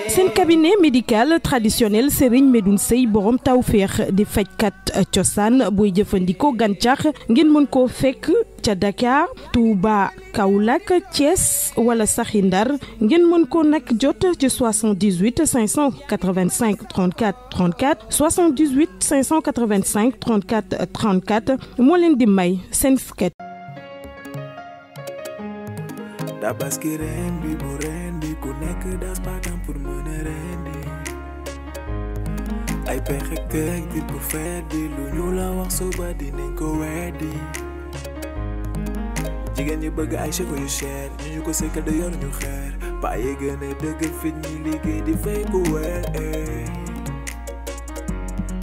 seen cabinet médical traditionnel Serigne Medoune Seye borom tawféex di fajkat cosaan booy jëfandikoo gàncax ngeen mën koo fekk ca Dakar Touba Kaolack Thiès wala saxi Ndar ngeen mën ko nag jot ci 78 585 34 34 78 585 34 34 moo leen di may seen sket. Tabaski ren bi bu ren bi ku nekk das bakam pour mën a rendi ay pexe teg di bu feet bi lu ñu la wax suba dinañ ko weddi jigéen ñi bëgg ay cheveux yu cher ñu ko sekkal da yor ñu xeer bàyyi gën a dëgg fit ñi liggéey di fay ku weer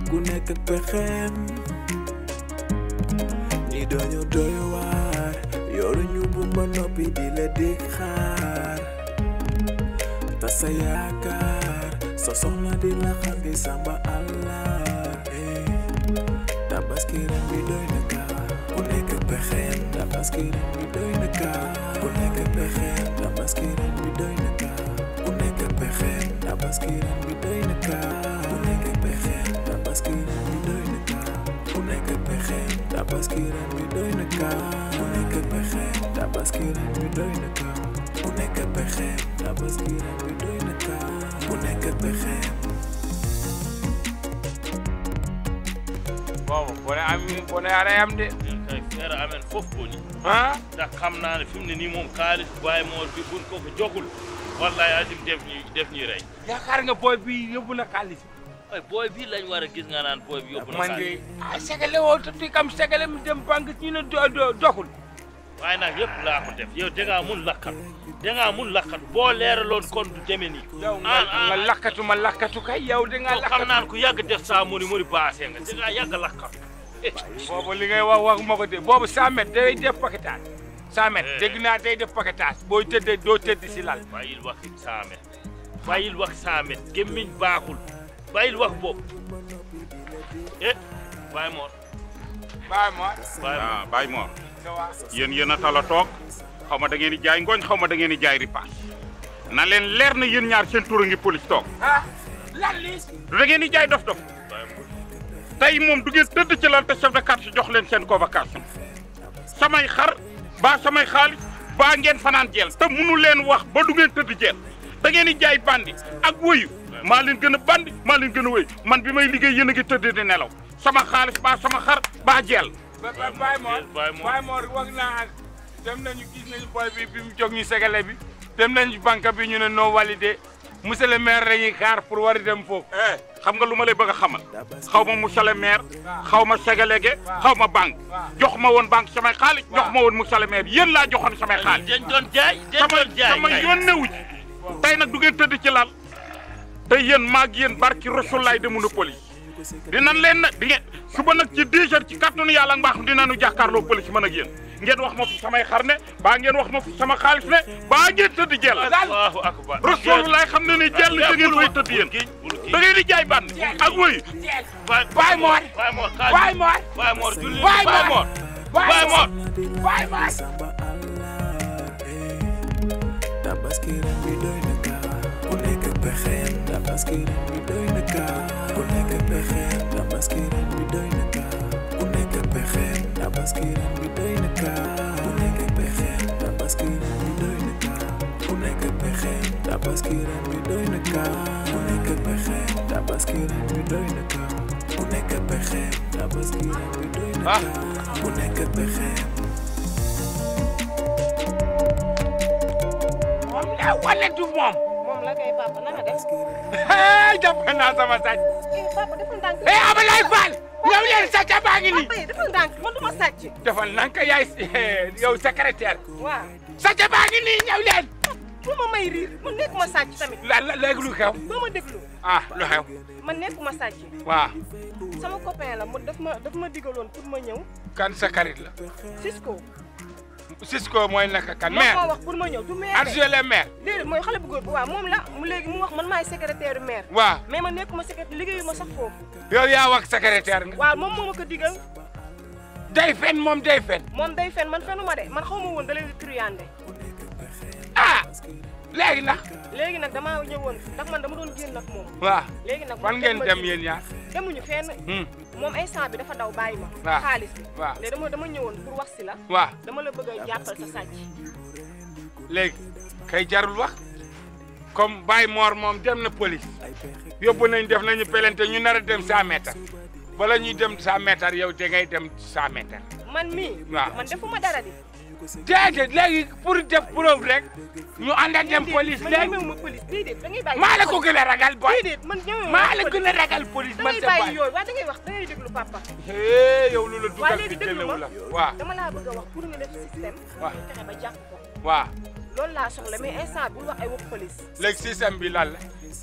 ku nekk ak pexem ñi dañu doy waar yoru ñu bu ma noppi di la dig xaar ta sa yaakaar sa soxna di la xaar di samba Allah Tabaski ren bi doy na kaar ku nekk pexeem Tabaski ren bi doy na kaar ku nekk pexeem Tabaski ren bi doy na kaar ku nekk pexeem Tabaski ren bi doy na kaar ku nekk pexeem Tabaski ren bi doy na kaar ku nekk pexeem Tabaski ren bi doy na kaar ku nekk pexeem Tabaski ren bi doy na kaar ku nekk pexeem Tabaski ren bi doy na kaar ku nekk pexeem. waaw bone arayam de kay feere amen fof boni ha ndax xam naa ne fi mu ne nii moom xaalis Baye Mor bi buñ ko jogul wallahi azim def ñuy rey yaakaar nga booy bi yóbbu na xaalis ay booy bi lañ war a gis nga naan booy bi yóbbu na xaalis man de segale woo tuuti kam segale mu dem banque ñu ne doxul waaye nag yëpp laa ko def yow dangaa mun lakkatu boo leeraloon kon du demee nii yow nga lakkatu ma lakkatu kay yow da nga lakkatu xam naan ku yàgg def saa muri baasee nga dangaa yàgg lakkatu boobu li ngay wax ma ko de boobu 100 mètres day def paquetage 100 mètres dégg naa day def paquetage booy tëddee doo tëdd si lal bàyyil wax 100 mètres bàyyil wax 100 mètres gémmiñ baaxul bàyyil wax boobu Baye Mor Baye Mor yéen a tala toog xaw ma da ngeen di jaay ngooñ xaw ma da ngeen di jaay ripaas na leen leer na yéen ñaar seen tur a ngi police toog lan li du da ngeen di jaay dof tey moom du ngeen tëdd ci lan te chef de quartier jox leen seen convocation samay xar ba samay xaalis ba ngeen fanaan jeel te mënu leen wax ba du ngeen tëdd jeel da ngeen di jaay bandi ak wëyu maa leen gën a bandi maa leen gën a wëyu man bi may liggéey yéen a ngi tëdd di nelaw sama xaalis ba sama xar ba jeel Baye Mor wax naa dem nañu gis nañu boy bi mu jóg ñu segale bi dem nañu banque bi ñu ne non validé monsieur le maire lañuy xaar pour war a dem foofu xam nga lu ma lay bëgg a xamal xaw ma monsieur le maire xaw ma segalege xaw ma banque jox ma woon banque samay xaalis jox ma woon monsieur le maire yéen laa joxoon samay xaalis dañ doon jaay sama yoon newu ci tey nag du ngeen tëdd ci lal te yéen maag yéen barki Rasulaay de mun a police dinañ leen nag di ngeen suba nag ci 10 heures ci kàttanu yàlla mbaax dinañu jàkkaarloo police man ak yéen ngeen wax ma fi samay xar ne baa ngeen wax ma fi sama xaalis ne baa ngeen tëdd jël Allahu akbar Rasulullaay xam ne ni jël da ngeen fay tëdd yéen da ngeen di jaay band ak wëyu Baye Mor Tabaski ren bi doy na kaar ku nekk pexeem Tabaski ren bi doy na kaar ku nekk pexeem Tabaski ren bi doy na kaar ku nekk pexeem Tabaski ren bi doy na kaar ku nekk pexeem Tabaski ren bi doy na kaar ku nekk pexeem Tabaski ren bi doy na kaar ku nekk pexeem Tabaski ren bi doy na kaar ku nekk pexeem Tabaski ren bi doy na kaar ku nekk pexeem wala du moom la kay papa naka def jàpp naa sama sàcc papa defal ndànk Abalaye Fall ñëw leen sàcc baa ngi nii papa defal ndànk man duma sàcc defal nanka yaay yow secrétaire waaw sàcc baa ngi nii ñëw leen bu ma may riir man nekkuma sàcc tamit léegi lu xew doo ma déglu lu xew man nekkuma sàcc waaw sama copain la daf ma digaloon pour ma ñëw kan sa xarit la Cisco mooy naka kan maire moo wax pour ma ñëw du maire adjoint le maire déedéet mooy xale bu góor bi waaw moom la mu léegi mu wax man maay secrétaire maire waaw mais man nekkuma secrétaire liggéeyu ma sax foofu yow yaa wax secrétaire nga waaw moom moo ma ko digal day fen moom day fen man fenuma de man xaw ma woon da leen di truyande léegi ndax. léegi nag damaa ñëwoon ndax man dama doon génn nag moom. waaw léegi nag fan ngeen dem yéen ñaar. demuñu fenn. moom instant bi dafa daw bàyyi ma. waaw xaalis bi. waaw léegi dama ñëwoon pour wax si la. waaw dama la bëgg a jàppal sa sàcc. léegi kay jarul wax comme Baye Mor moom dem na police yóbbu nañ def nañu pelente ñu nar a dem 100 mètres bala ñuy dem 100 mètres yow te ngay dem 100 mètres. man mii. waaw man defuma dara di. déedéet léegi pour def preuve rek ñu ànd ak dem police léegi. man ñëwuma police déedéet da ngay bàyyi. maa la ko gën a ragal boy. déedéet man ñëwuma maa la gën a ragal police man sa bàyyi baay. yooyu waaye da ngay wax da ngay déglu papa. yow lu la waaye dugal léegi fi déglu jëlewu ma la waaw dama laa bëgg a wax pour nga def système. waaw ñu fexe ba jàpp ko. waaw loolu laa soxla mais instant bul wax ay wax police. léegi système bi lan la.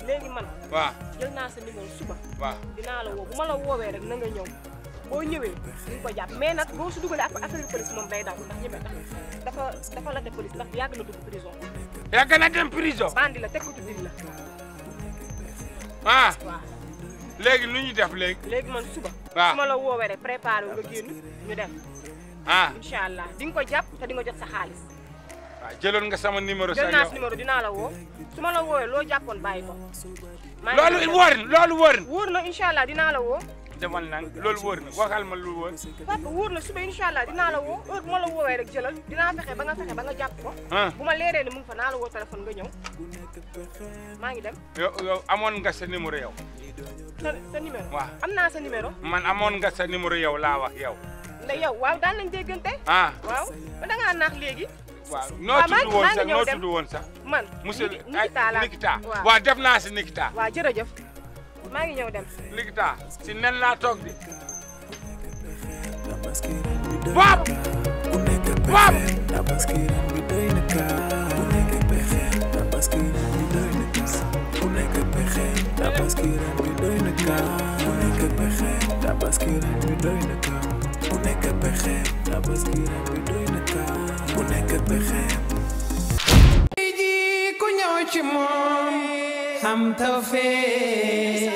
léegi man. waaw jël naa sa numéro suba. waaw dinaa la woo bu ma la woowee rek na nga ñëw boo ñëwee duñ ko jàpp mais nag boo su dugalee affaire police moom day daw ndax ñeme tax dafa la te police ndax yàgg na dugg prison. yàgg na dem prison. bandi la teg ko tuddil la. ah waaw léegi lu ñuy def léegi. léegi man suba. waaw su ma la woowee rek préparé nga génn ñu dem. ah incha allah di nga ko jàpp te di nga jot sa xaalis. waaw jëloon nga sama numéro. jël naa sa numéro dinaa la woo su ma la woowee loo jàppoon bàyyi ko. loolu wóor na loolu wóor na. wóor na incha allah dinaa la woo. demal nang loolu wóor na waxal ma lu wóor. papa wóor na suba incha allah dinaa la woo heure bu ma la woowee rek jëlal dinaa fexe ba nga jàpp ko. bu ma leeree ne mu ngi fa naa la woo téléphone nga ñëw maa ngi dem. yow amoon nga sa numéro yow. sa numéro. waaw am naa sa numéro. man amoon nga sa numéro yow laa wax yow. ndax yow waaw daan nañ déggante. waaw da ngaa naax léegi. waaw noo tudd woon sax man monsieur Nikita la Nikita waaw def naa si Nikita. waaw jërëjëf maa ngi ñëw dem. Nikita si nen laa toog di. Bob Bob.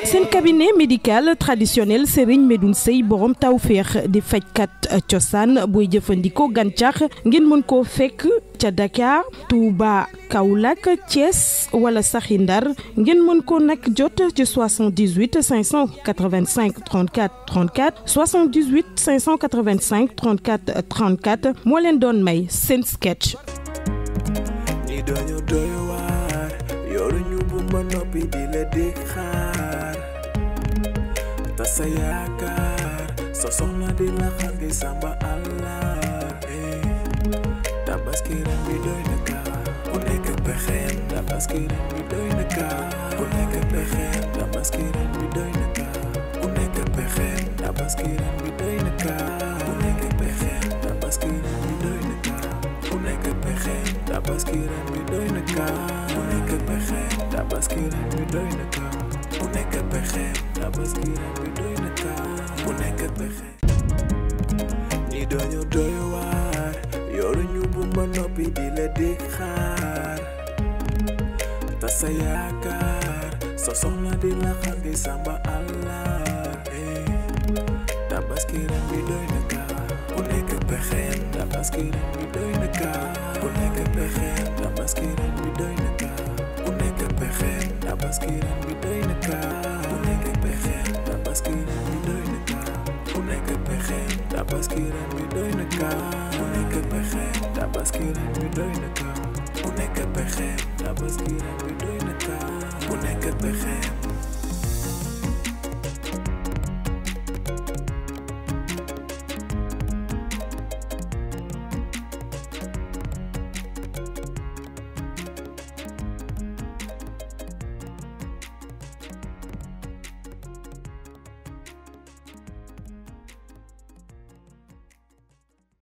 seen cabinet médical traditionnel Serigne Medoune Seye borom tawféex di fajkat cosaan booy jëfandikoo gàncax ngeen mën koo fekk ca Dakar Touba Kaolack Thiès wala saxi Ndar ngeen mën ko nag jot ci 78 585 34 34 78 585 34 34 moo leen doon may seen sketch. ñi dañu doy waar yoruñu bu ma noppi di la di xaar ta sa yaakaar sa soxna di la xaar di samba Allah tabaski ren bi doy na kaar ku nekk pexeem tabaski ren bi doy na kaar ku nekk pexeem tabaski ren bi doy na kaar ku nekk pexeem tabaski ren bi doy na kaar ku nekk pexeem tabaski ren bi doy na kaar ku nekk pexeem tabaski ren bi doy na kaar ku nekk pexeem tabaski ren bi doy na kaar ku nekk pexeem tabaski ren bi doy na kaar ku nekk pexeem ñi dañu doy waar yoruñu bu ma noppi di la di xaar ta sa yaakaar sa soxna di la xaar di samba Allah tabaski ren bi doy na kaar ku nekk pexeem tabaski ren bi doy na kaar ku nekk pexeem tabaski ren bi doy na kaar ku nekk pexeem tabaski ren bi doy na kaar ku nekk pexeem tabaski ren bi doy na kaar ku nekk pexeem tabaski ren bi doy na kaar ku nekk pexeem tabaski ren bi doy na kaar ku nekk pexeem tabaski ren bi